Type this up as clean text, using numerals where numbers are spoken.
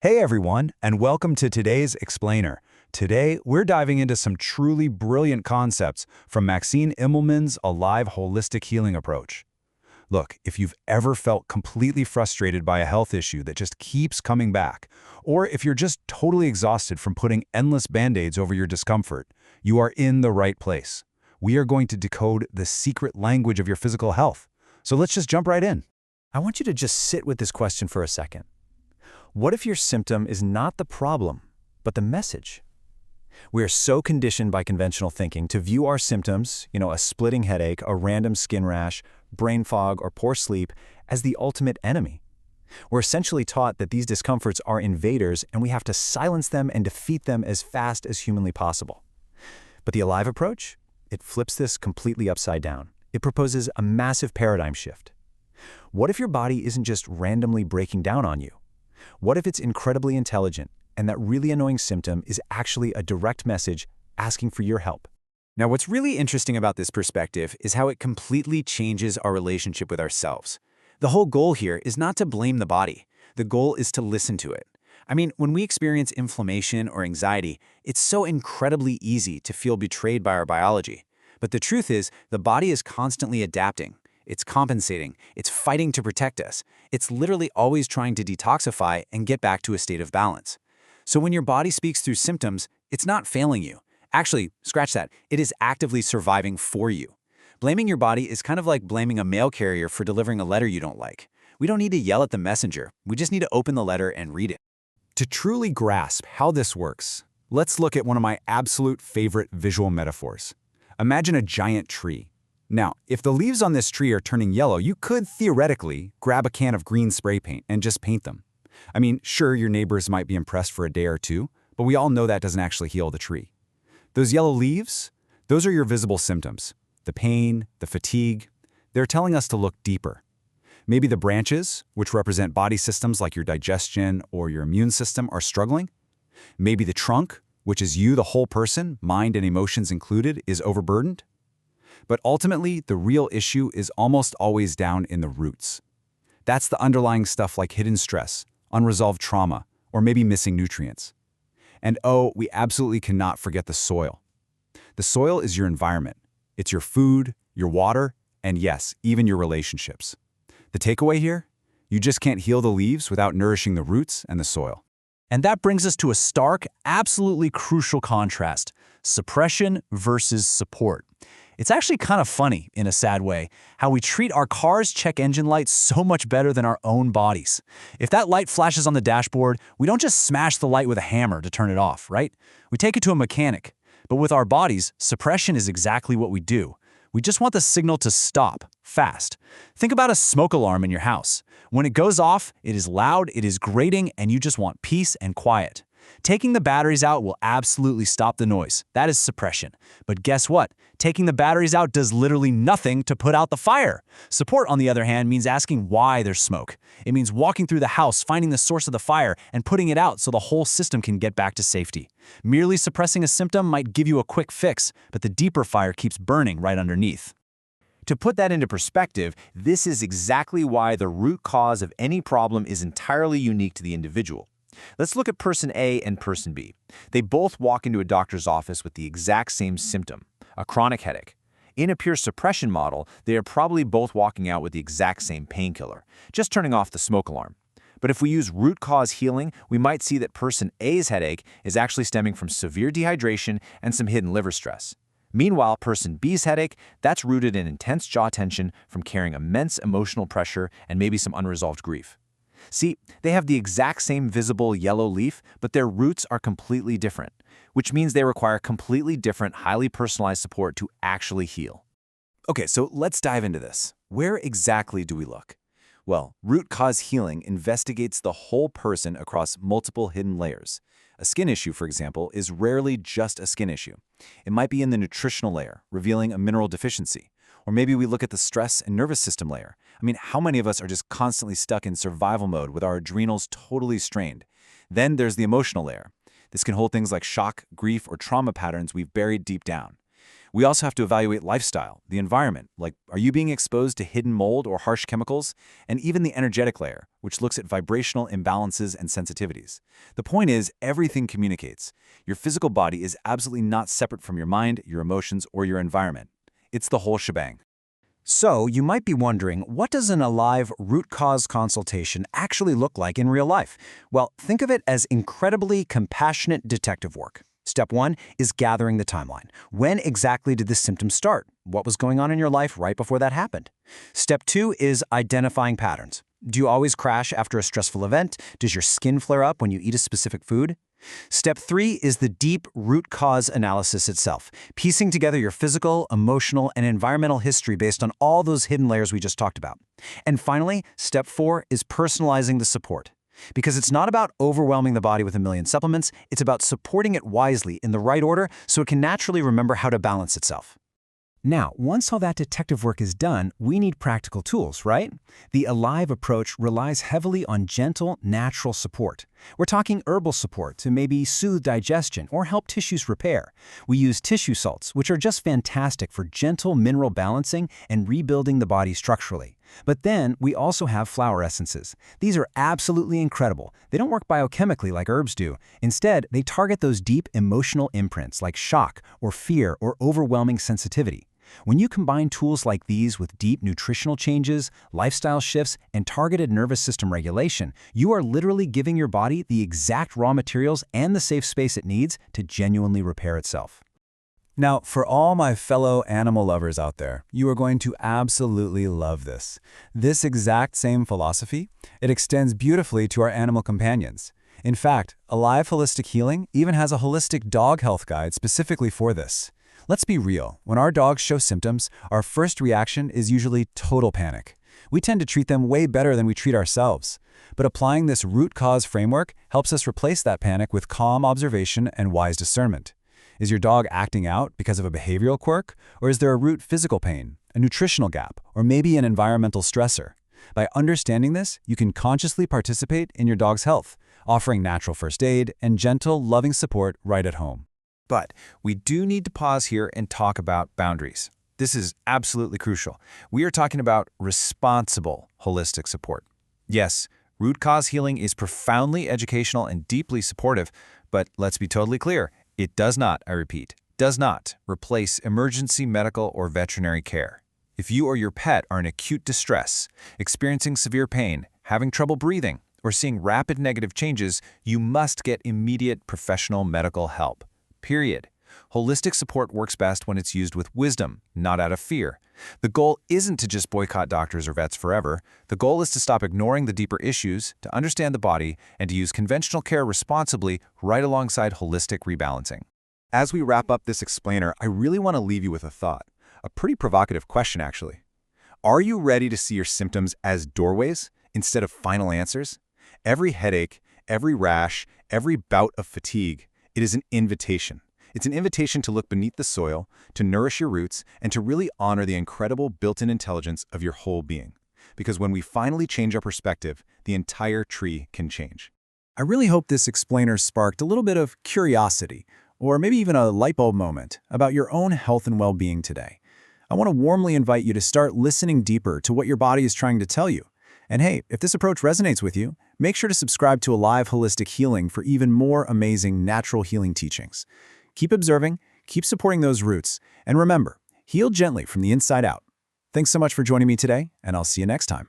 Hey everyone, and welcome to today's Explainer. Today, we're diving into some truly brilliant concepts from Maxine Immelman's Alive Holistic Healing approach. Look, if you've ever felt completely frustrated by a health issue that just keeps coming back, or if you're just totally exhausted from putting endless band-aids over your discomfort, you are in the right place. We are going to decode the secret language of your physical health. So let's just jump right in. I want you to just sit with this question for a second. What if your symptom is not the problem, but the message? We are so conditioned by conventional thinking to view our symptoms, a splitting headache, a random skin rash, brain fog, or poor sleep, as the ultimate enemy. We're essentially taught that these discomforts are invaders and we have to silence them and defeat them as fast as humanly possible. But the Alive approach? It flips this completely upside down. It proposes a massive paradigm shift. What if your body isn't just randomly breaking down on you? What if it's incredibly intelligent, and that really annoying symptom is actually a direct message asking for your help? Now, what's really interesting about this perspective is how it completely changes our relationship with ourselves. The whole goal here is not to blame the body. The goal is to listen to it. I mean, when we experience inflammation or anxiety, it's so incredibly easy to feel betrayed by our biology. But the truth is, the body is constantly adapting. It's compensating. It's fighting to protect us. It's literally always trying to detoxify and get back to a state of balance. So when your body speaks through symptoms, it's not failing you. Actually, scratch that. It is actively surviving for you. Blaming your body is kind of like blaming a mail carrier for delivering a letter you don't like. We don't need to yell at the messenger. We just need to open the letter and read it. To truly grasp how this works, let's look at one of my absolute favorite visual metaphors. Imagine a giant tree. Now, if the leaves on this tree are turning yellow, you could theoretically grab a can of green spray paint and just paint them. I mean, sure, your neighbors might be impressed for a day or two, but we all know that doesn't actually heal the tree. Those yellow leaves, those are your visible symptoms. The pain, the fatigue, they're telling us to look deeper. Maybe the branches, which represent body systems like your digestion or your immune system, are struggling. Maybe the trunk, which is you, the whole person, mind and emotions included, is overburdened. But ultimately, the real issue is almost always down in the roots. That's the underlying stuff like hidden stress, unresolved trauma, or maybe missing nutrients. And oh, we absolutely cannot forget the soil. The soil is your environment. It's your food, your water, and yes, even your relationships. The takeaway here? You just can't heal the leaves without nourishing the roots and the soil. And that brings us to a stark, absolutely crucial contrast: suppression versus support. It's actually kind of funny, in a sad way, how we treat our car's check engine light so much better than our own bodies. If that light flashes on the dashboard, we don't just smash the light with a hammer to turn it off, right? We take it to a mechanic. But with our bodies, suppression is exactly what we do. We just want the signal to stop, fast. Think about a smoke alarm in your house. When it goes off, it is loud, it is grating, and you just want peace and quiet. Taking the batteries out will absolutely stop the noise. That is suppression. But guess what? Taking the batteries out does literally nothing to put out the fire. Support, on the other hand, means asking why there's smoke. It means walking through the house, finding the source of the fire, and putting it out so the whole system can get back to safety. Merely suppressing a symptom might give you a quick fix, but the deeper fire keeps burning right underneath. To put that into perspective, this is exactly why the root cause of any problem is entirely unique to the individual. Let's look at person A and person B. They both walk into a doctor's office with the exact same symptom, a chronic headache. In a pure suppression model, they are probably both walking out with the exact same painkiller, just turning off the smoke alarm. But if we use root cause healing, we might see that person A's headache is actually stemming from severe dehydration and some hidden liver stress. Meanwhile, person B's headache, that's rooted in intense jaw tension from carrying immense emotional pressure and maybe some unresolved grief. See, they have the exact same visible yellow leaf, but their roots are completely different, which means they require completely different, highly personalized support to actually heal. Okay, so let's dive into this. Where exactly do we look? Well, root cause healing investigates the whole person across multiple hidden layers. A skin issue, for example, is rarely just a skin issue. It might be in the nutritional layer, revealing a mineral deficiency. Or maybe we look at the stress and nervous system layer. I mean, how many of us are just constantly stuck in survival mode with our adrenals totally strained? Then there's the emotional layer. This can hold things like shock, grief, or trauma patterns we've buried deep down. We also have to evaluate lifestyle, the environment, like are you being exposed to hidden mold or harsh chemicals, and even the energetic layer, which looks at vibrational imbalances and sensitivities. The point is, everything communicates. Your physical body is absolutely not separate from your mind, your emotions, or your environment. It's the whole shebang. So, you might be wondering, what does an Alive root cause consultation actually look like in real life? Well, think of it as incredibly compassionate detective work. Step 1 is gathering the timeline. When exactly did this symptom start? What was going on in your life right before that happened? Step 2 is identifying patterns. Do you always crash after a stressful event? Does your skin flare up when you eat a specific food? Step 3 is the deep root cause analysis itself, piecing together your physical, emotional, and environmental history based on all those hidden layers we just talked about. And finally, Step 4 is personalizing the support. Because it's not about overwhelming the body with a million supplements, it's about supporting it wisely in the right order so it can naturally remember how to balance itself. Now, once all that detective work is done, we need practical tools, right? The Alive approach relies heavily on gentle, natural support. We're talking herbal support to maybe soothe digestion or help tissues repair. We use tissue salts, which are just fantastic for gentle mineral balancing and rebuilding the body structurally. But then we also have flower essences. These are absolutely incredible. They don't work biochemically like herbs do. Instead, they target those deep emotional imprints like shock or fear or overwhelming sensitivity. When you combine tools like these with deep nutritional changes, lifestyle shifts, and targeted nervous system regulation, you are literally giving your body the exact raw materials and the safe space it needs to genuinely repair itself. Now, for all my fellow animal lovers out there, you are going to absolutely love this. This exact same philosophy, it extends beautifully to our animal companions. In fact, Alive Holistic Healing even has a holistic dog health guide specifically for this. Let's be real, when our dogs show symptoms, our first reaction is usually total panic. We tend to treat them way better than we treat ourselves. But applying this root cause framework helps us replace that panic with calm observation and wise discernment. Is your dog acting out because of a behavioral quirk, or is there a root physical pain, a nutritional gap, or maybe an environmental stressor? By understanding this, you can consciously participate in your dog's health, offering natural first aid and gentle, loving support right at home. But we do need to pause here and talk about boundaries. This is absolutely crucial. We are talking about responsible holistic support. Yes, root cause healing is profoundly educational and deeply supportive, but let's be totally clear, it does not, I repeat, does not replace emergency medical or veterinary care. If you or your pet are in acute distress, experiencing severe pain, having trouble breathing, or seeing rapid negative changes, you must get immediate professional medical help. Period. Holistic support works best when it's used with wisdom, not out of fear. The goal isn't to just boycott doctors or vets forever. The goal is to stop ignoring the deeper issues, to understand the body, and to use conventional care responsibly right alongside holistic rebalancing. As we wrap up this explainer, I really want to leave you with a thought. A pretty provocative question, actually. Are you ready to see your symptoms as doorways instead of final answers? Every headache, every rash, every bout of fatigue, it is an invitation. It's an invitation to look beneath the soil, to nourish your roots, and to really honor the incredible built-in intelligence of your whole being. Because when we finally change our perspective, the entire tree can change. I really hope this explainer sparked a little bit of curiosity, or maybe even a light bulb moment, about your own health and well-being today. I want to warmly invite you to start listening deeper to what your body is trying to tell you. And hey, if this approach resonates with you, make sure to subscribe to Alive Holistic Healing for even more amazing natural healing teachings. Keep observing, keep supporting those roots, and remember, heal gently from the inside out. Thanks so much for joining me today, and I'll see you next time.